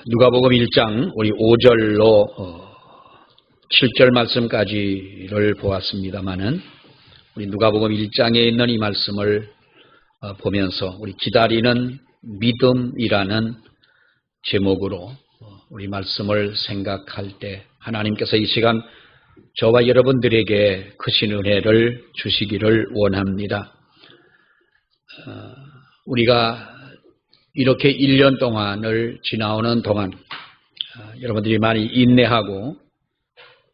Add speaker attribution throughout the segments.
Speaker 1: 누가복음 1장 우리 5절로 7절 말씀까지를 보았습니다마는 우리 누가복음 1장에 있는 이 말씀을 보면서 우리 기다리는 믿음이라는 제목으로 우리 말씀을 생각할 때 하나님께서 이 시간 저와 여러분들에게 크신 은혜를 주시기를 원합니다. 우리가 이렇게 1년 동안을 지나오는 동안 여러분들이 많이 인내하고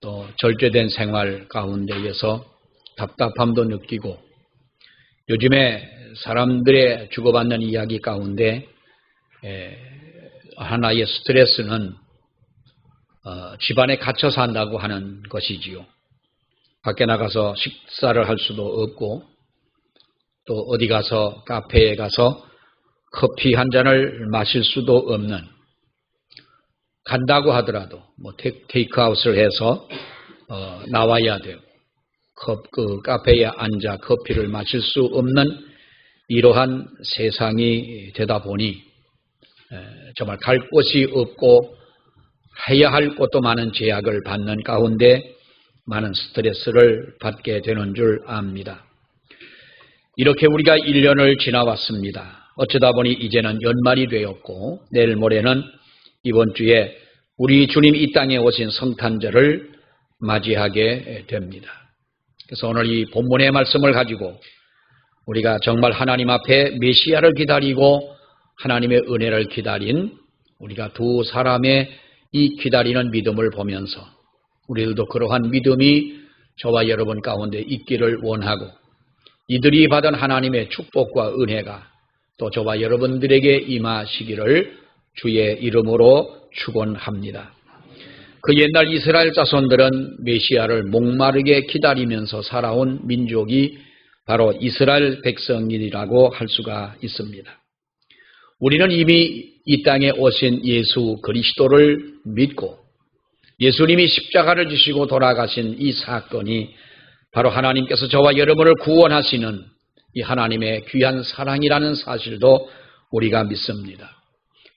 Speaker 1: 또 절제된 생활 가운데에서 답답함도 느끼고 요즘에 사람들의 주고받는 이야기 가운데 하나의 스트레스는 집안에 갇혀 산다고 하는 것이지요. 밖에 나가서 식사를 할 수도 없고 또 어디 가서 카페에 가서 커피 한 잔을 마실 수도 없는, 간다고 하더라도 뭐 테이크아웃을 해서 나와야 되고 그 카페에 앉아 커피를 마실 수 없는 이러한 세상이 되다 보니 정말 갈 곳이 없고 해야 할 것도 많은 제약을 받는 가운데 많은 스트레스를 받게 되는 줄 압니다. 이렇게 우리가 1년을 지나왔습니다. 어쩌다 보니 이제는 연말이 되었고 내일 모레는 이번 주에 우리 주님 이 땅에 오신 성탄절을 맞이하게 됩니다. 그래서 오늘 이 본문의 말씀을 가지고 우리가 정말 하나님 앞에 메시아를 기다리고 하나님의 은혜를 기다린 우리가 두 사람의 이 기다리는 믿음을 보면서 우리들도 그러한 믿음이 저와 여러분 가운데 있기를 원하고 이들이 받은 하나님의 축복과 은혜가 또 저와 여러분들에게 임하시기를 주의 이름으로 축원합니다. 그 옛날 이스라엘 자손들은 메시아를 목마르게 기다리면서 살아온 민족이 바로 이스라엘 백성이라고 할 수가 있습니다. 우리는 이미 이 땅에 오신 예수 그리스도를 믿고 예수님이 십자가를 지시고 돌아가신 이 사건이 바로 하나님께서 저와 여러분을 구원하시는 이 하나님의 귀한 사랑이라는 사실도 우리가 믿습니다.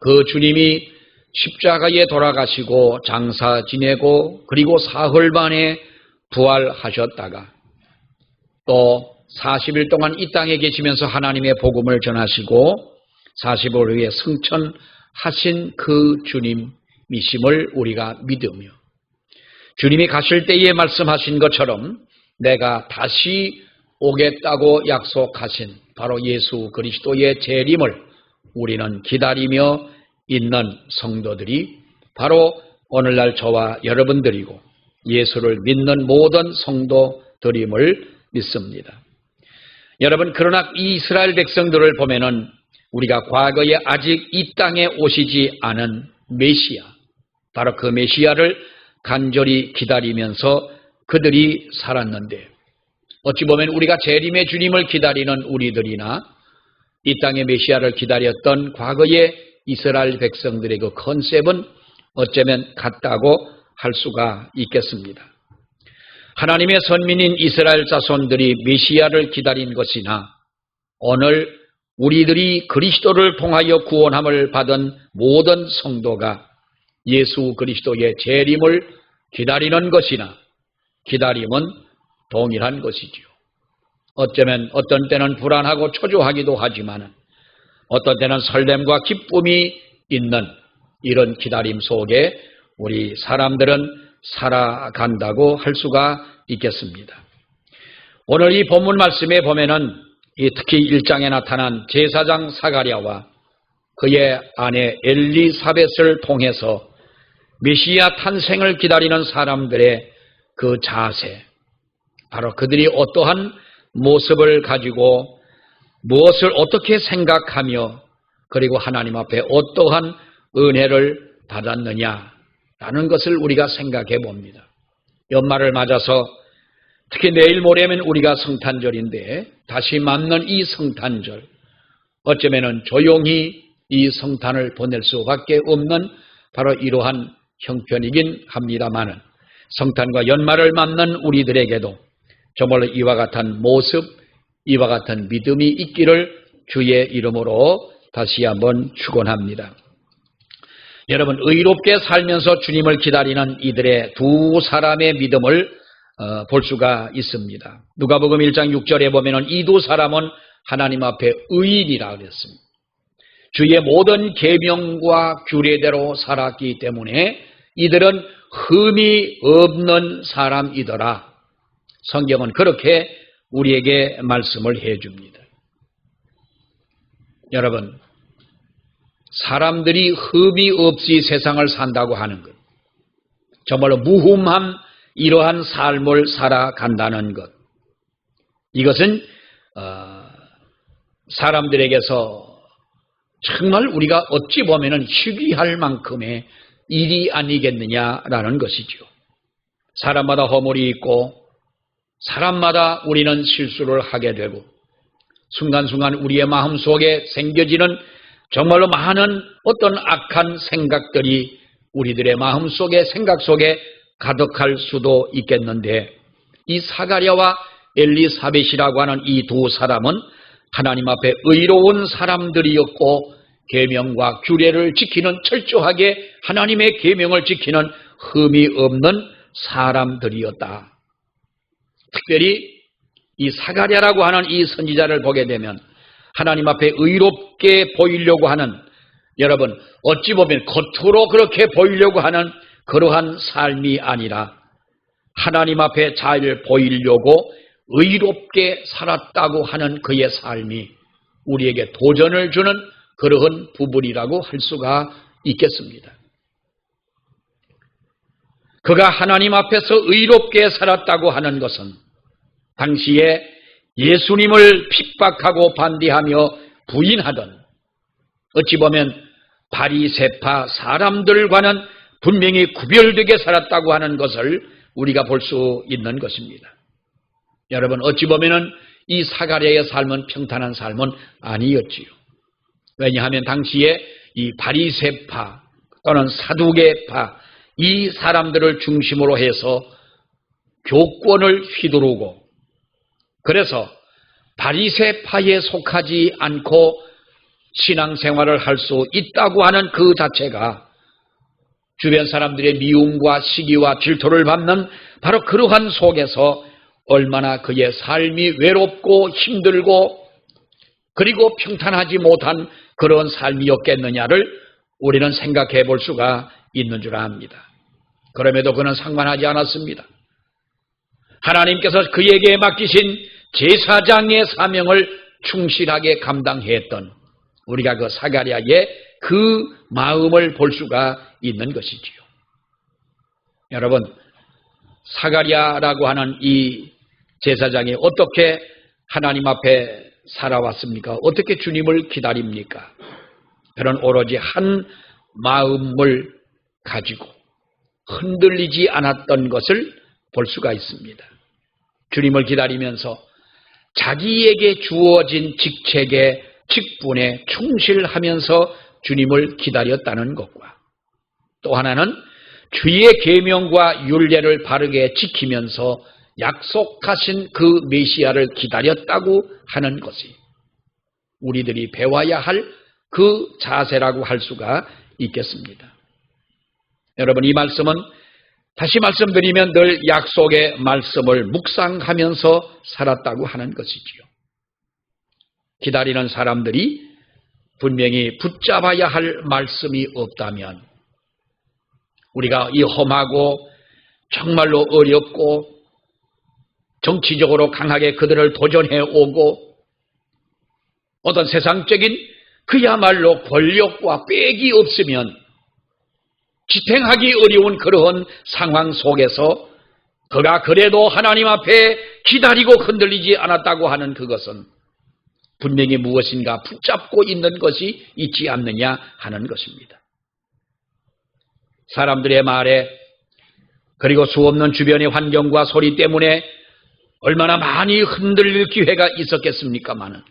Speaker 1: 그 주님이 십자가에 돌아가시고 장사 지내고 그리고 사흘 만에 부활하셨다가 또 40일 동안 이 땅에 계시면서 하나님의 복음을 전하시고 40일 후에 승천하신 그 주님이심을 우리가 믿으며 주님이 가실 때에 말씀하신 것처럼 내가 다시 오겠다고 약속하신 바로 예수 그리스도의 재림을 우리는 기다리며 있는 성도들이 바로 오늘날 저와 여러분들이고 예수를 믿는 모든 성도들임을 믿습니다. 여러분, 그러나 이 이스라엘 백성들을 보면은 우리가 과거에 아직 이 땅에 오시지 않은 메시아, 바로 그 메시아를 간절히 기다리면서 그들이 살았는데 어찌 보면 우리가 재림의 주님을 기다리는 우리들이나 이 땅의 메시아를 기다렸던 과거의 이스라엘 백성들의 그 컨셉은 어쩌면 같다고 할 수가 있겠습니다. 하나님의 선민인 이스라엘 자손들이 메시아를 기다린 것이나 오늘 우리들이 그리스도를 통하여 구원함을 받은 모든 성도가 예수 그리스도의 재림을 기다리는 것이나 기다림은 동일한 것이지요. 어쩌면 어떤 때는 불안하고 초조하기도 하지만 어떤 때는 설렘과 기쁨이 있는 이런 기다림 속에 우리 사람들은 살아간다고 할 수가 있겠습니다. 오늘 이 본문 말씀에 보면은 특히 1장에 나타난 제사장 사가랴와 그의 아내 엘리사벳을 통해서 메시아 탄생을 기다리는 사람들의 그 자세, 바로 그들이 어떠한 모습을 가지고 무엇을 어떻게 생각하며 그리고 하나님 앞에 어떠한 은혜를 받았느냐라는 것을 우리가 생각해 봅니다. 연말을 맞아서 특히 내일 모레면 우리가 성탄절인데 다시 맞는 이 성탄절, 어쩌면 조용히 이 성탄을 보낼 수밖에 없는 바로 이러한 형편이긴 합니다만은 성탄과 연말을 맞는 우리들에게도 정말로 이와 같은 모습, 이와 같은 믿음이 있기를 주의 이름으로 다시 한번 축원합니다. 여러분, 의롭게 살면서 주님을 기다리는 이들의 두 사람의 믿음을 볼 수가 있습니다. 누가복음 1장 6절에 보면은 이 두 사람은 하나님 앞에 의인이라 그랬습니다. 주의 모든 계명과 규례대로 살았기 때문에 이들은 흠이 없는 사람이더라. 성경은 그렇게 우리에게 말씀을 해줍니다. 여러분, 사람들이 흠이 없이 세상을 산다고 하는 것, 정말로 무흠함 이러한 삶을 살아간다는 것, 이것은 사람들에게서 정말 우리가 어찌 보면 희귀할 만큼의 일이 아니겠느냐라는 것이죠. 사람마다 허물이 있고 사람마다 우리는 실수를 하게 되고 순간순간 우리의 마음속에 생겨지는 정말로 많은 어떤 악한 생각들이 우리들의 마음속에 생각 속에 가득할 수도 있겠는데, 이 사가랴와 엘리사벳이라고 하는 이 두 사람은 하나님 앞에 의로운 사람들이었고 계명과 규례를 지키는, 철저하게 하나님의 계명을 지키는 흠이 없는 사람들이었다. 특별히 이 사가랴라고 하는 이 선지자를 보게 되면 하나님 앞에 의롭게 보이려고 하는, 여러분 어찌 보면 겉으로 그렇게 보이려고 하는 그러한 삶이 아니라 하나님 앞에 잘 보이려고 의롭게 살았다고 하는 그의 삶이 우리에게 도전을 주는 그러한 부분이라고 할 수가 있겠습니다. 그가 하나님 앞에서 의롭게 살았다고 하는 것은 당시에 예수님을 핍박하고 반대하며 부인하던, 어찌 보면 바리새파 사람들과는 분명히 구별되게 살았다고 하는 것을 우리가 볼 수 있는 것입니다. 여러분, 어찌 보면 이 사가랴의 삶은 평탄한 삶은 아니었지요. 왜냐하면 당시에 이 바리새파 또는 사두개파, 이 사람들을 중심으로 해서 교권을 휘두르고, 그래서 바리새파에 속하지 않고 신앙생활을 할 수 있다고 하는 그 자체가 주변 사람들의 미움과 시기와 질투를 받는 바로 그러한 속에서 얼마나 그의 삶이 외롭고 힘들고 그리고 평탄하지 못한 그런 삶이었겠느냐를 우리는 생각해 볼 수가 있는 줄 압니다. 그럼에도 그는 상관하지 않았습니다. 하나님께서 그에게 맡기신 제사장의 사명을 충실하게 감당했던, 우리가 그 사가랴의 그 마음을 볼 수가 있는 것이지요. 여러분, 사가랴라고 하는 이 제사장이 어떻게 하나님 앞에 살아왔습니까? 어떻게 주님을 기다립니까? 그런 오로지 한 마음을 가지고 흔들리지 않았던 것을 볼 수가 있습니다. 주님을 기다리면서 자기에게 주어진 직책에, 직분에 충실하면서 주님을 기다렸다는 것과, 또 하나는 주의 계명과 율례를 바르게 지키면서 약속하신 그 메시아를 기다렸다고 하는 것이 우리들이 배워야 할 그 자세라고 할 수가 있겠습니다. 여러분, 이 말씀은 다시 말씀드리면 늘 약속의 말씀을 묵상하면서 살았다고 하는 것이지요. 기다리는 사람들이 분명히 붙잡아야 할 말씀이 없다면 우리가 이 험하고 정말로 어렵고 정치적으로 강하게 그들을 도전해 오고 어떤 세상적인 그야말로 권력과 빽이 없으면 지탱하기 어려운 그러한 상황 속에서 그가 그래도 하나님 앞에 기다리고 흔들리지 않았다고 하는 그것은 분명히 무엇인가 붙잡고 있는 것이 있지 않느냐 하는 것입니다. 사람들의 말에, 그리고 수없는 주변의 환경과 소리 때문에 얼마나 많이 흔들릴 기회가 있었겠습니까마는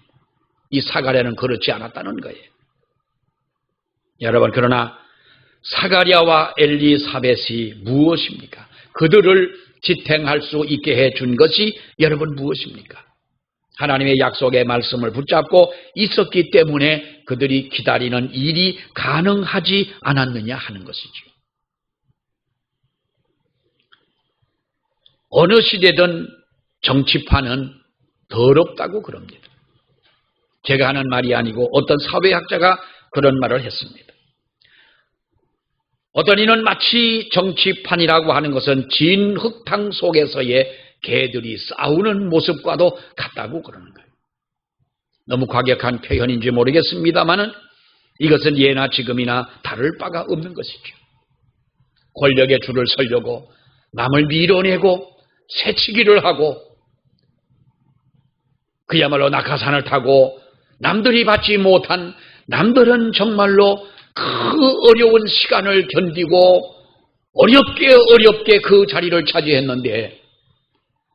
Speaker 1: 이 사가랴는 그렇지 않았다는 거예요. 여러분, 그러나 사가랴와 엘리사벳이 무엇입니까? 그들을 지탱할 수 있게 해준 것이 여러분 무엇입니까? 하나님의 약속의 말씀을 붙잡고 있었기 때문에 그들이 기다리는 일이 가능하지 않았느냐 하는 것이죠. 어느 시대든 정치판은 더럽다고 그럽니다. 제가 하는 말이 아니고 어떤 사회학자가 그런 말을 했습니다. 어떤 이는 마치 정치판이라고 하는 것은 진 흙탕 속에서의 개들이 싸우는 모습과도 같다고 그러는 거예요. 너무 과격한 표현인지 모르겠습니다만은 이것은 예나 지금이나 다를 바가 없는 것이죠. 권력의 줄을 서려고 남을 밀어내고 새치기를 하고 그야말로 낙하산을 타고 남들이 받지 못한, 남들은 정말로 그 어려운 시간을 견디고 어렵게 그 자리를 차지했는데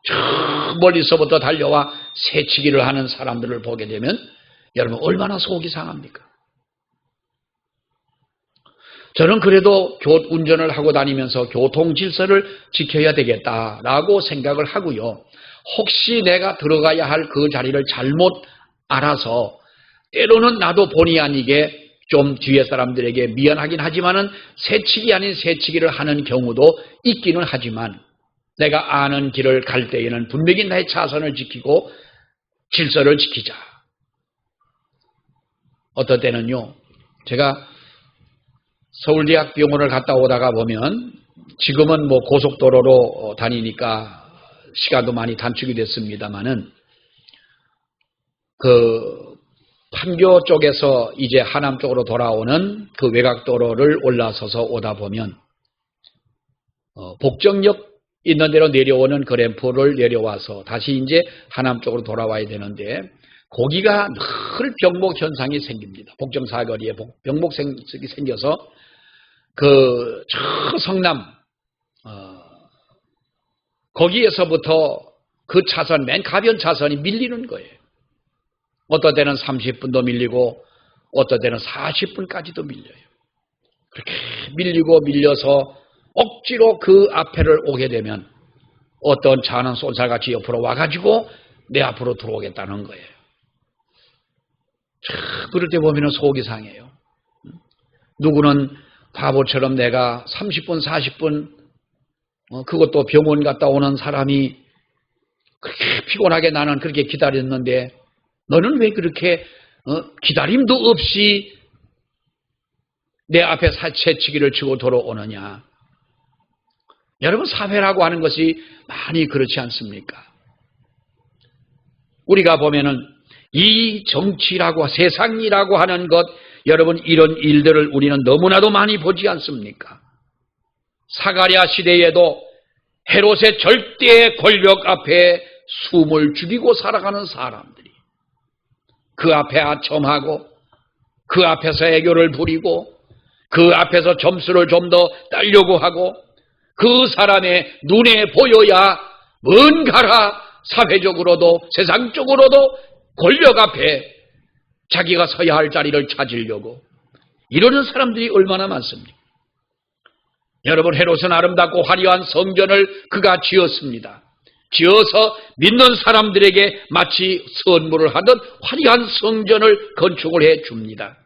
Speaker 1: 저 멀리서부터 달려와 새치기를 하는 사람들을 보게 되면 여러분 얼마나 속이 상합니까? 저는 그래도 운전을 하고 다니면서 교통 질서를 지켜야 되겠다라고 생각을 하고요. 혹시 내가 들어가야 할 그 자리를 잘못 알아서 때로는 나도 본의 아니게 좀 뒤에 사람들에게 미안하긴 하지만은 새치기 아닌 새치기를 하는 경우도 있기는 하지만 내가 아는 길을 갈 때에는 분명히 나의 차선을 지키고 질서를 지키자. 어떤 때는요, 제가 서울대학병원을 갔다 오다가 보면 지금은 뭐 고속도로로 다니니까 시간도 많이 단축이 됐습니다만은 그 판교 쪽에서 이제 하남 쪽으로 돌아오는 그 외곽도로를 올라서서 오다 보면 복정역 있는 데로 내려오는 그 램프를 내려와서 다시 이제 하남 쪽으로 돌아와야 되는데 거기가 늘 병목 현상이 생깁니다. 복정 사거리에 병목 현상이 생겨서 저 성남 거기에서부터 그 차선, 맨 가변 차선이 밀리는 거예요. 어떤 때는 30분도 밀리고 어떤 때는 40분까지도 밀려요. 그렇게 밀리고 밀려서 억지로 그 앞에를 오게 되면 어떤 차는 쏜살같이 옆으로 와가지고 내 앞으로 들어오겠다는 거예요. 그럴 때 보면 속이 상해요. 누구는 바보처럼 내가 30분, 40분 그것도 병원 갔다 오는 사람이 그렇게 피곤하게 나는 그렇게 기다렸는데 너는 왜 그렇게 기다림도 없이 내 앞에 새치기를 치고 돌아오느냐. 여러분 사회라고 하는 것이 많이 그렇지 않습니까? 우리가 보면은 이 정치라고 세상이라고 하는 것 여러분 이런 일들을 우리는 너무나도 많이 보지 않습니까? 사가랴 시대에도 헤롯의 절대 권력 앞에 숨을 죽이고 살아가는 사람들이 그 앞에 아첨하고 그 앞에서 애교를 부리고 그 앞에서 점수를 좀 더 따려고 하고 그 사람의 눈에 보여야 뭔가라 사회적으로도 세상적으로도 권력 앞에 자기가 서야 할 자리를 찾으려고 이러는 사람들이 얼마나 많습니까? 여러분 헤롯은 아름답고 화려한 성전을 그가 지었습니다. 지어서 믿는 사람들에게 마치 선물을 하듯 화려한 성전을 건축을 해 줍니다.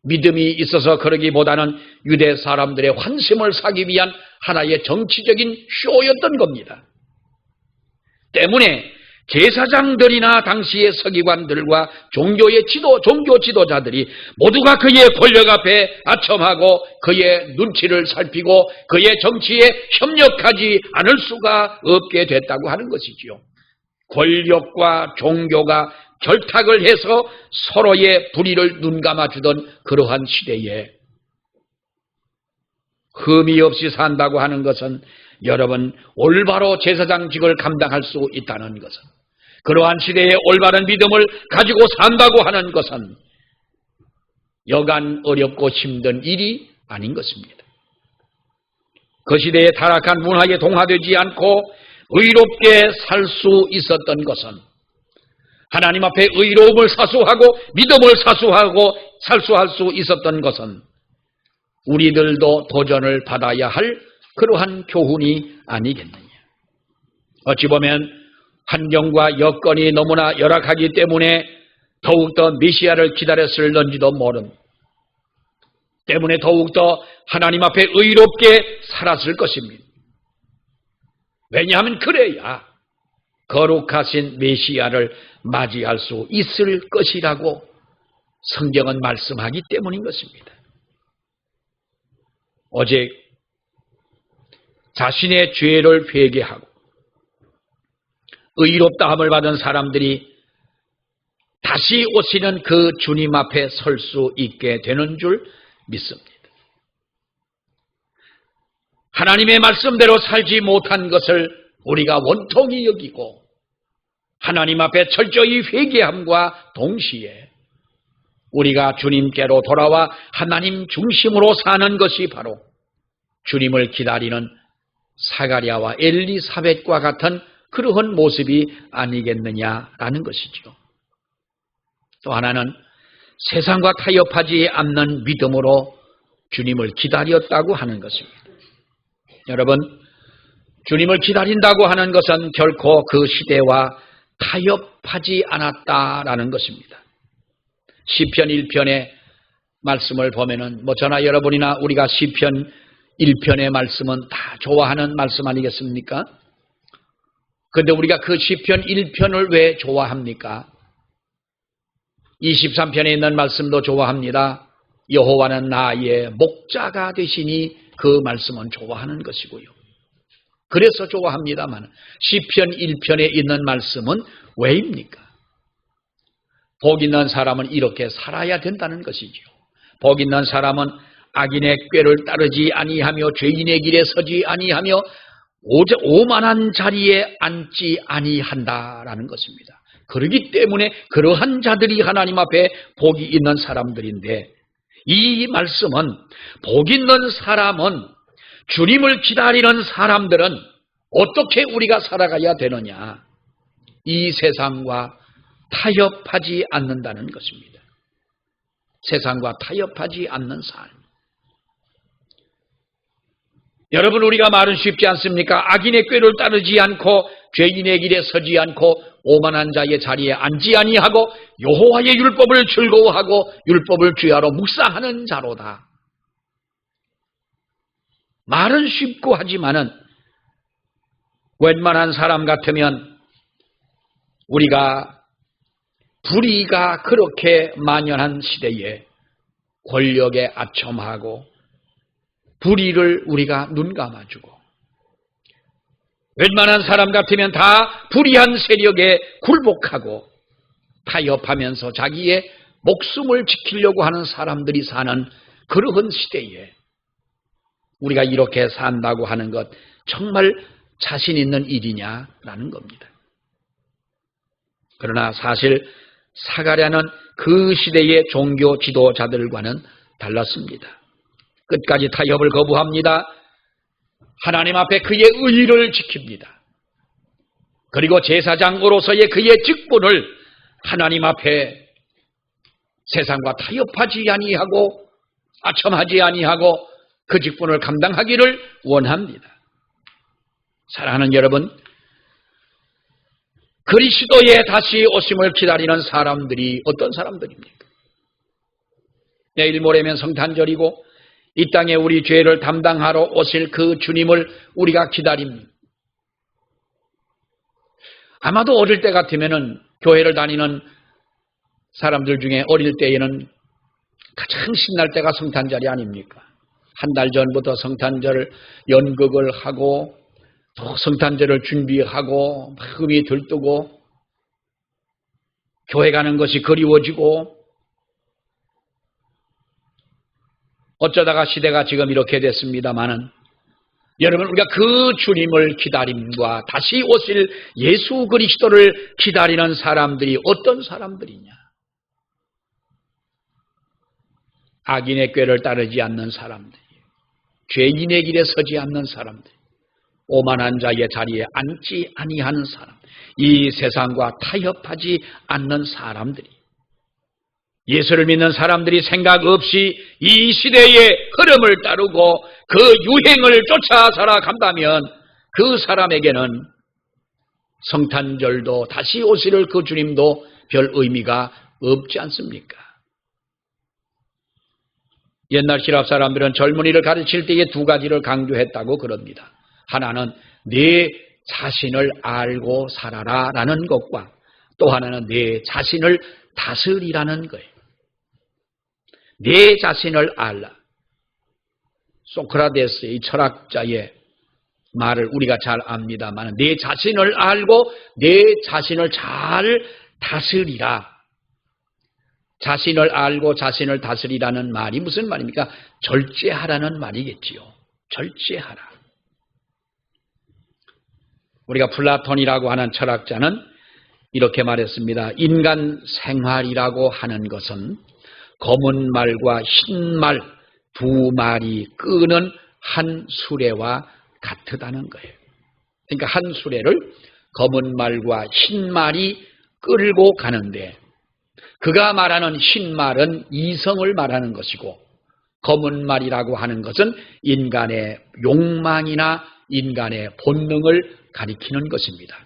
Speaker 1: 믿음이 있어서 그러기보다는 유대 사람들의 환심을 사기 위한 하나의 정치적인 쇼였던 겁니다. 때문에 제사장들이나 당시의 서기관들과 종교 지도자들이 모두가 그의 권력 앞에 아첨하고 그의 눈치를 살피고 그의 정치에 협력하지 않을 수가 없게 됐다고 하는 것이지요. 권력과 종교가 결탁을 해서 서로의 불의를 눈감아주던 그러한 시대에 흠이 없이 산다고 하는 것은 여러분 올바로 제사장직을 감당할 수 있다는 것은 그러한 시대에 올바른 믿음을 가지고 산다고 하는 것은 여간 어렵고 힘든 일이 아닌 것입니다. 그 시대에 타락한 문화에 동화되지 않고 의롭게 살 수 있었던 것은 하나님 앞에 의로움을 사수하고 믿음을 사수하고 살수할 수 있었던 것은 우리들도 도전을 받아야 할 그러한 교훈이 아니겠느냐. 어찌 보면 환경과 여건이 너무나 열악하기 때문에 더욱더 메시아를 기다렸을는지도 때문에 더욱더 하나님 앞에 의롭게 살았을 것입니다. 왜냐하면 그래야 거룩하신 메시아를 맞이할 수 있을 것이라고 성경은 말씀하기 때문인 것입니다. 오직 자신의 죄를 회개하고 의롭다함을 받은 사람들이 다시 오시는 그 주님 앞에 설 수 있게 되는 줄 믿습니다. 하나님의 말씀대로 살지 못한 것을 우리가 원통히 여기고 하나님 앞에 철저히 회개함과 동시에 우리가 주님께로 돌아와 하나님 중심으로 사는 것이 바로 주님을 기다리는 사가랴와 엘리사벳과 같은 그러한 모습이 아니겠느냐라는 것이죠. 또 하나는 세상과 타협하지 않는 믿음으로 주님을 기다렸다고 하는 것입니다. 여러분, 주님을 기다린다고 하는 것은 결코 그 시대와 타협하지 않았다라는 것입니다. 시편 1편의 말씀을 보면은 저나 여러분이나 우리가 시편 1편의 말씀은 다 좋아하는 말씀 아니겠습니까? 그런데 우리가 그 시편 1편을 왜 좋아합니까? 23편에 있는 말씀도 좋아합니다. 여호와는 나의 목자가 되시니 그 말씀은 좋아하는 것이고요. 그래서 좋아합니다만 시편 1편에 있는 말씀은 왜입니까? 복 있는 사람은 이렇게 살아야 된다는 것이죠. 복 있는 사람은 악인의 꾀를 따르지 아니하며 죄인의 길에 서지 아니하며 오만한 자리에 앉지 아니한다라는 것입니다. 그렇기 때문에 그러한 자들이 하나님 앞에 복이 있는 사람들인데, 이 말씀은 복 있는 사람은, 주님을 기다리는 사람들은 어떻게 우리가 살아가야 되느냐, 이 세상과 타협하지 않는다는 것입니다. 세상과 타협하지 않는 삶. 여러분, 우리가 말은 쉽지 않습니까? 악인의 꾀를 따르지 않고 죄인의 길에 서지 않고 오만한 자의 자리에 앉지 아니하고 여호와의 율법을 즐거워하고 율법을 주야로 묵상하는 자로다. 말은 쉽고 하지만은 웬만한 사람 같으면 우리가 불의가 그렇게 만연한 시대에 권력에 아첨하고 불의를 우리가 눈감아주고, 웬만한 사람 같으면 다 불의한 세력에 굴복하고 타협하면서 자기의 목숨을 지키려고 하는 사람들이 사는 그러한 시대에 우리가 이렇게 산다고 하는 것 정말 자신 있는 일이냐라는 겁니다. 그러나 사실 사가랴는 그 시대의 종교 지도자들과는 달랐습니다. 끝까지 타협을 거부합니다. 하나님 앞에 그의 의의를 지킵니다. 그리고 제사장으로서의 그의 직분을 하나님 앞에 세상과 타협하지 아니하고 아첨하지 아니하고 그 직분을 감당하기를 원합니다. 사랑하는 여러분, 그리스도의 다시 오심을 기다리는 사람들이 어떤 사람들입니까? 내일 모레면 성탄절이고 이 땅에 우리 죄를 담당하러 오실 그 주님을 우리가 기다립니다. 아마도 어릴 때 같으면은 교회를 다니는 사람들 중에 어릴 때에는 가장 신날 때가 성탄절이 아닙니까? 한 달 전부터 성탄절 연극을 하고 또 성탄절을 준비하고 마음이 들뜨고 교회 가는 것이 그리워지고, 어쩌다가 시대가 지금 이렇게 됐습니다마는 여러분, 우리가 그 주님을 기다림과 다시 오실 예수 그리스도를 기다리는 사람들이 어떤 사람들이냐? 악인의 꾀를 따르지 않는 사람들, 죄인의 길에 서지 않는 사람들, 오만한 자의 자리에 앉지 아니하는 사람, 이 세상과 타협하지 않는 사람들이, 예수를 믿는 사람들이 생각 없이 이 시대의 흐름을 따르고 그 유행을 쫓아 살아간다면 그 사람에게는 성탄절도 다시 오실 그 주님도 별 의미가 없지 않습니까? 옛날 히랍 사람들은 젊은이를 가르칠 때에 두 가지를 강조했다고 그럽니다. 하나는 내 자신을 알고 살아라 라는 것과 또 하나는 내 자신을 다스리라는 거예요. 내 자신을 알라. 소크라테스의 철학자의 말을 우리가 잘 압니다만 내 자신을 알고 내 자신을 잘 다스리라. 자신을 알고 자신을 다스리라는 말이 무슨 말입니까? 절제하라는 말이겠지요. 절제하라. 우리가 플라톤이라고 하는 철학자는 이렇게 말했습니다. 인간 생활이라고 하는 것은 검은 말과 흰 말 두 말이 끄는 한 수레와 같다는 거예요. 그러니까 한 수레를 검은 말과 흰 말이 끌고 가는데 그가 말하는 흰 말은 이성을 말하는 것이고 검은 말이라고 하는 것은 인간의 욕망이나 인간의 본능을 가리키는 것입니다.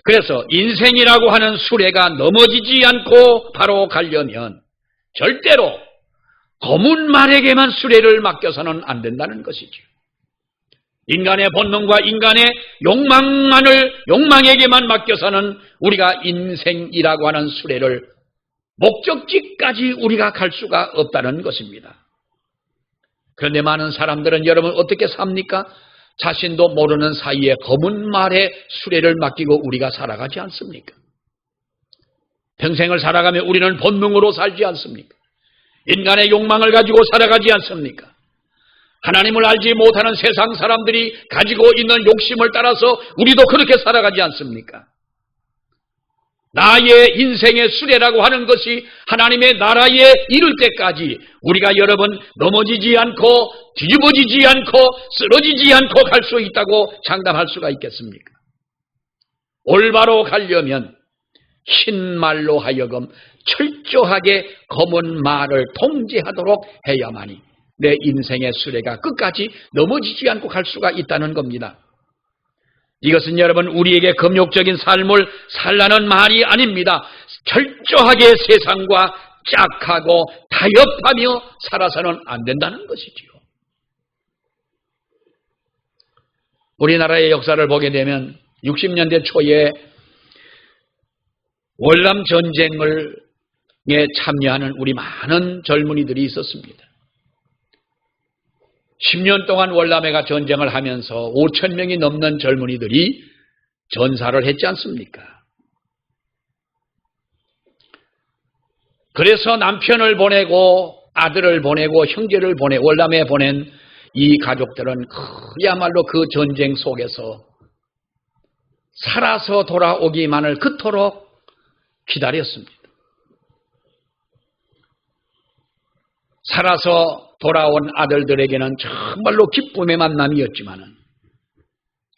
Speaker 1: 그래서 인생이라고 하는 수레가 넘어지지 않고 바로 가려면 절대로 검은 말에게만 수레를 맡겨서는 안 된다는 것이죠. 인간의 본능과 인간의 욕망에게만 맡겨서는 우리가 인생이라고 하는 수레를 목적지까지 우리가 갈 수가 없다는 것입니다. 그런데 많은 사람들은 여러분 어떻게 삽니까? 자신도 모르는 사이에 검은 말에 수레를 맡기고 우리가 살아가지 않습니까? 평생을 살아가며 우리는 본능으로 살지 않습니까? 인간의 욕망을 가지고 살아가지 않습니까? 하나님을 알지 못하는 세상 사람들이 가지고 있는 욕심을 따라서 우리도 그렇게 살아가지 않습니까? 나의 인생의 수레라고 하는 것이 하나님의 나라에 이를 때까지 우리가 여러분 넘어지지 않고 뒤집어지지 않고 쓰러지지 않고 갈 수 있다고 장담할 수가 있겠습니까? 올바로 가려면 흰 말로 하여금 철저하게 검은 말을 통제하도록 해야만이 내 인생의 수레가 끝까지 넘어지지 않고 갈 수가 있다는 겁니다. 이것은 여러분 우리에게 금욕적인 삶을 살라는 말이 아닙니다. 철저하게 세상과 짝하고 타협하며 살아서는 안 된다는 것이지요. 우리나라의 역사를 보게 되면 60년대 초에 월남 전쟁에 참여하는 우리 많은 젊은이들이 있었습니다. 10년 동안 월남회가 전쟁을 하면서 5천 명이 넘는 젊은이들이 전사를 했지 않습니까? 그래서 남편을 보내고 아들을 보내고 형제를 월남에 보낸 이 가족들은 그야말로 그 전쟁 속에서 살아서 돌아오기만을 그토록 기다렸습니다. 살아서 돌아온 아들들에게는 정말로 기쁨의 만남이었지만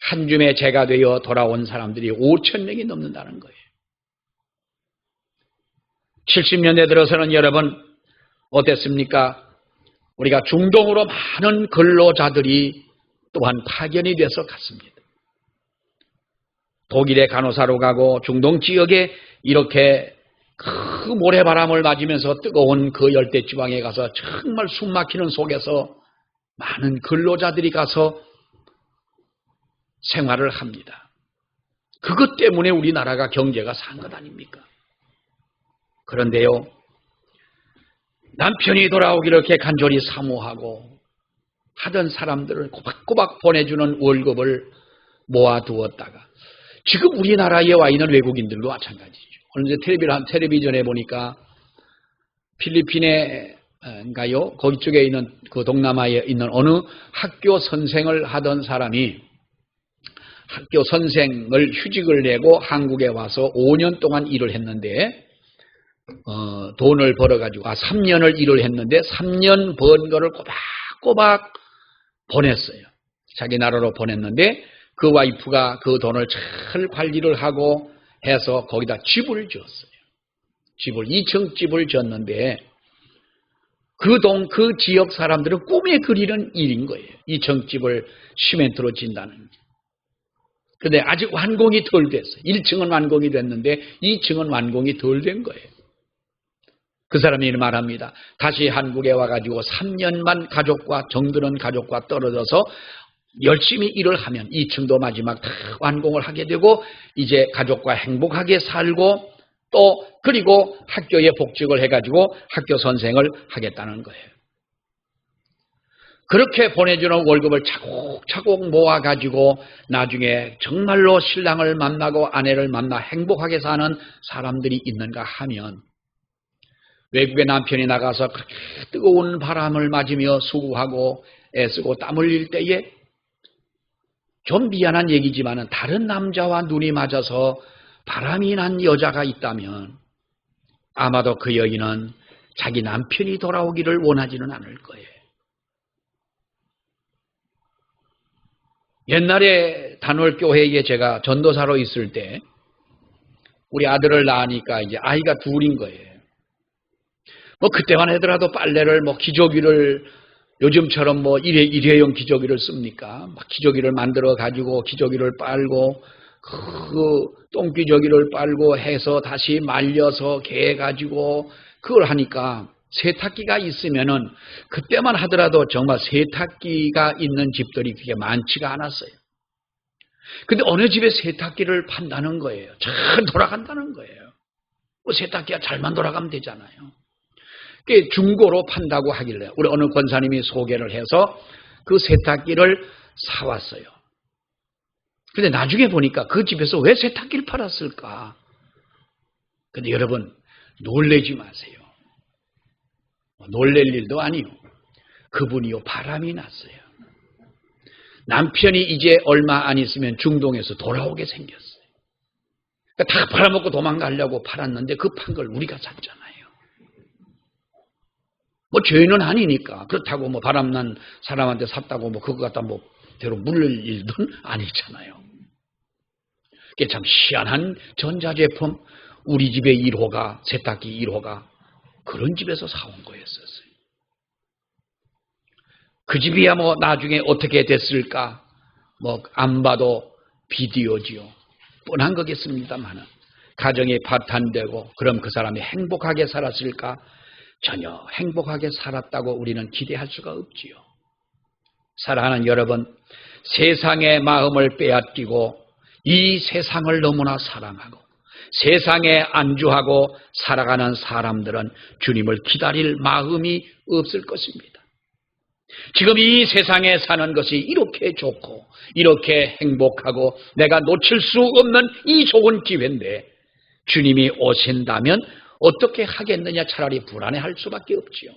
Speaker 1: 한 줌의 재가 되어 돌아온 사람들이 5천 명이 넘는다는 거예요. 70년대 들어서는 여러분 어땠습니까? 우리가 중동으로 많은 근로자들이 또한 파견이 돼서 갔습니다. 독일의 간호사로 가고 중동 지역에 이렇게 그 모래바람을 맞으면서 뜨거운 그 열대지방에 가서 정말 숨막히는 속에서 많은 근로자들이 가서 생활을 합니다. 그것 때문에 우리나라가 경제가 산 것 아닙니까? 그런데요, 남편이 돌아오기를 이렇게 간절히 사모하고 하던 사람들을 꼬박꼬박 보내주는 월급을 모아두었다가 지금 우리나라에 와 있는 외국인들도 마찬가지죠. 오늘 이제 텔레비전에 보니까 필리핀에인가요? 거기 쪽에 있는 그 동남아에 있는 어느 학교 선생을 하던 사람이 학교 선생을 휴직을 내고 한국에 와서 5년 동안 일을 했는데 돈을 벌어가지고 3년을 일을 했는데 3년 번 거를 꼬박꼬박 보냈어요. 자기 나라로 보냈는데 그 와이프가 그 돈을 잘 관리를 하고 해서 거기다 집을 지었어요. 2층 집을 지었는데 그 지역 사람들은 꿈에 그리는 일인 거예요. 2층 집을 시멘트로 짓는다는. 그런데 아직 완공이 덜 됐어요. 1층은 완공이 됐는데 2층은 완공이 덜 된 거예요. 그 사람이 말합니다. 다시 한국에 와가지고 3년만 가족과 정드는 가족과 떨어져서 열심히 일을 하면 2층도 마지막 다 완공을 하게 되고 이제 가족과 행복하게 살고 또 그리고 학교에 복직을 해가지고 학교 선생을 하겠다는 거예요. 그렇게 보내주는 월급을 차곡차곡 모아가지고 나중에 정말로 신랑을 만나고 아내를 만나 행복하게 사는 사람들이 있는가 하면 외국에 남편이 나가서 그렇게 뜨거운 바람을 맞으며 수고하고 애쓰고 땀 흘릴 때에 좀 미안한 얘기지만 다른 남자와 눈이 맞아서 바람이 난 여자가 있다면 아마도 그 여인은 자기 남편이 돌아오기를 원하지는 않을 거예요. 옛날에 단월교회에 제가 전도사로 있을 때 우리 아들을 낳으니까 이제 아이가 둘인 거예요. 뭐 그때만 하더라도 빨래를 뭐 기저귀를 요즘처럼 뭐 일회용 기저귀를 씁니까? 막 기저귀를 만들어 가지고 기저귀를 빨고 그 똥기저귀를 빨고 해서 다시 말려서 개해 가지고 그걸 하니까 세탁기가 있으면은 그때만 하더라도 정말 세탁기가 있는 집들이 그게 많지가 않았어요. 근데 어느 집에 세탁기를 판다는 거예요. 잘 돌아간다는 거예요. 뭐 세탁기가 잘만 돌아가면 되잖아요. 그게 중고로 판다고 하길래 우리 어느 권사님이 소개를 해서 그 세탁기를 사왔어요. 근데 나중에 보니까 그 집에서 왜 세탁기를 팔았을까? 근데 여러분 놀래지 마세요. 놀랄 일도 아니요. 그분이요 바람이 났어요. 남편이 이제 얼마 안 있으면 중동에서 돌아오게 생겼어요. 그러니까 다 팔아먹고 도망가려고 팔았는데 그 판 걸 우리가 샀잖아요. 뭐 죄는 아니니까 그렇다고 뭐 바람난 사람한테 샀다고 뭐 그거 갖다 뭐 대로 물릴 일도 아니잖아요. 그게 참 희한한 전자제품 우리 집의 1호가 세탁기 1호가 그런 집에서 사온 거였었어요. 그 집이야 뭐 나중에 어떻게 됐을까? 뭐 안 봐도 비디오지요. 뻔한 거겠습니다만은 가정이 파탄되고 그럼 그 사람이 행복하게 살았을까? 전혀 행복하게 살았다고 우리는 기대할 수가 없지요. 사랑하는 여러분, 세상의 마음을 빼앗기고 이 세상을 너무나 사랑하고 세상에 안주하고 살아가는 사람들은 주님을 기다릴 마음이 없을 것입니다. 지금 이 세상에 사는 것이 이렇게 좋고 이렇게 행복하고 내가 놓칠 수 없는 이 좋은 기회인데 주님이 오신다면 어떻게 하겠느냐 차라리 불안해할 수밖에 없지요.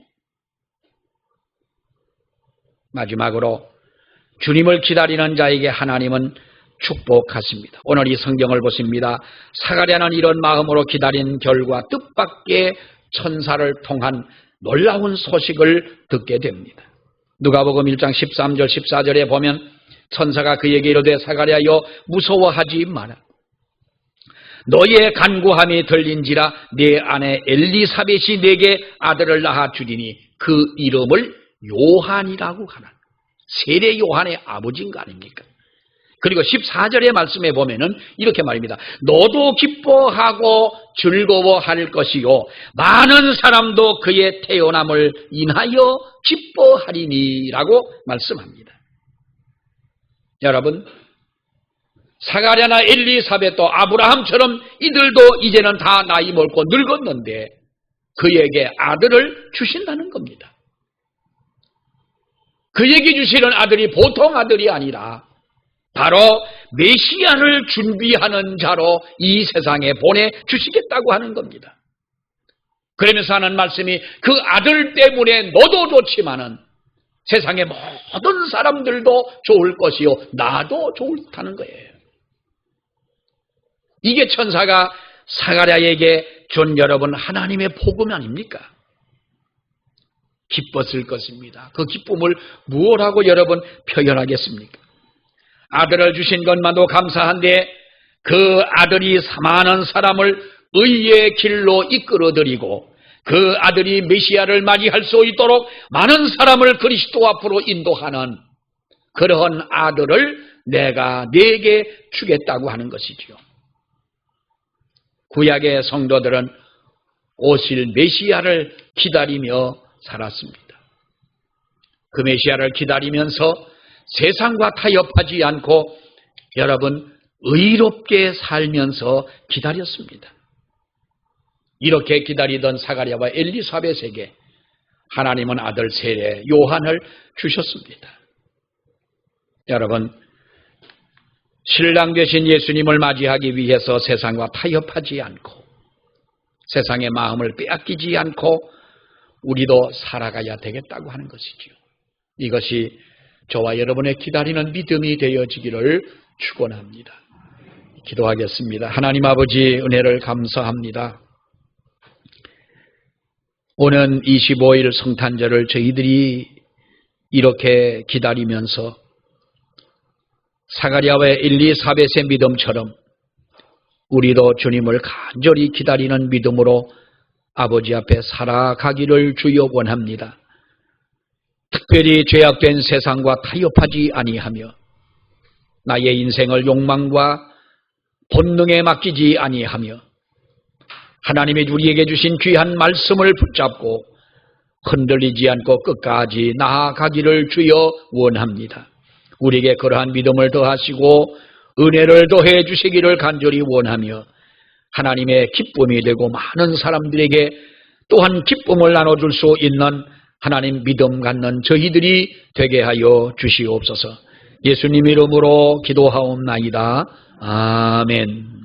Speaker 1: 마지막으로 주님을 기다리는 자에게 하나님은 축복하십니다. 오늘 이 성경을 보십니다. 사가랴는 이런 마음으로 기다린 결과 뜻밖의 천사를 통한 놀라운 소식을 듣게 됩니다. 누가복음 1장 13절 14절에 보면 천사가 그에게 이르되 사가랴여 무서워하지 마라. 너희의 간구함이 들린지라 네 아내 엘리사벳이 네게 아들을 낳아 주리니 그 이름을 요한이라고 하나. 세례 요한의 아버지인 거 아닙니까? 그리고 14절의 말씀에 보면은 이렇게 말입니다. 너도 기뻐하고 즐거워할 것이요 많은 사람도 그의 태어남을 인하여 기뻐하리니라고 말씀합니다. 여러분, 사가랴나 엘리사벳도 아브라함처럼 이들도 이제는 다 나이 먹고 늙었는데 그에게 아들을 주신다는 겁니다. 그에게 주시는 아들이 보통 아들이 아니라 바로 메시아를 준비하는 자로 이 세상에 보내주시겠다고 하는 겁니다. 그러면서 하는 말씀이 그 아들 때문에 너도 좋지만은 세상의 모든 사람들도 좋을 것이요 나도 좋다는 거예요. 이게 천사가 사가랴에게 준 여러분 하나님의 복음 아닙니까? 기뻤을 것입니다. 그 기쁨을 무엇하고 여러분 표현하겠습니까? 아들을 주신 것만도 감사한데 그 아들이 많은 사람을 의의 길로 이끌어들이고 그 아들이 메시아를 맞이할 수 있도록 많은 사람을 그리스도 앞으로 인도하는 그러한 아들을 내가 네게 주겠다고 하는 것이지요. 구약의 성도들은 오실 메시아를 기다리며 살았습니다. 그 메시아를 기다리면서 세상과 타협하지 않고 여러분 의롭게 살면서 기다렸습니다. 이렇게 기다리던 사가랴와 엘리사벳에게 하나님은 아들 세례 요한을 주셨습니다. 여러분, 신랑 되신 예수님을 맞이하기 위해서 세상과 타협하지 않고 세상의 마음을 빼앗기지 않고 우리도 살아가야 되겠다고 하는 것이지요. 이것이 저와 여러분의 기다리는 믿음이 되어지기를 축원합니다. 기도하겠습니다. 하나님 아버지 은혜를 감사합니다. 오는 25일 성탄절을 저희들이 이렇게 기다리면서 사가랴와 엘리사벳의 믿음처럼 우리도 주님을 간절히 기다리는 믿음으로 아버지 앞에 살아가기를 주여 원합니다. 특별히 죄악된 세상과 타협하지 아니하며 나의 인생을 욕망과 본능에 맡기지 아니하며 하나님이 우리에게 주신 귀한 말씀을 붙잡고 흔들리지 않고 끝까지 나아가기를 주여 원합니다. 우리에게 그러한 믿음을 더하시고 은혜를 더해 주시기를 간절히 원하며 하나님의 기쁨이 되고 많은 사람들에게 또한 기쁨을 나눠줄 수 있는 하나님 믿음 갖는 저희들이 되게 하여 주시옵소서. 예수님 이름으로 기도하옵나이다. 아멘.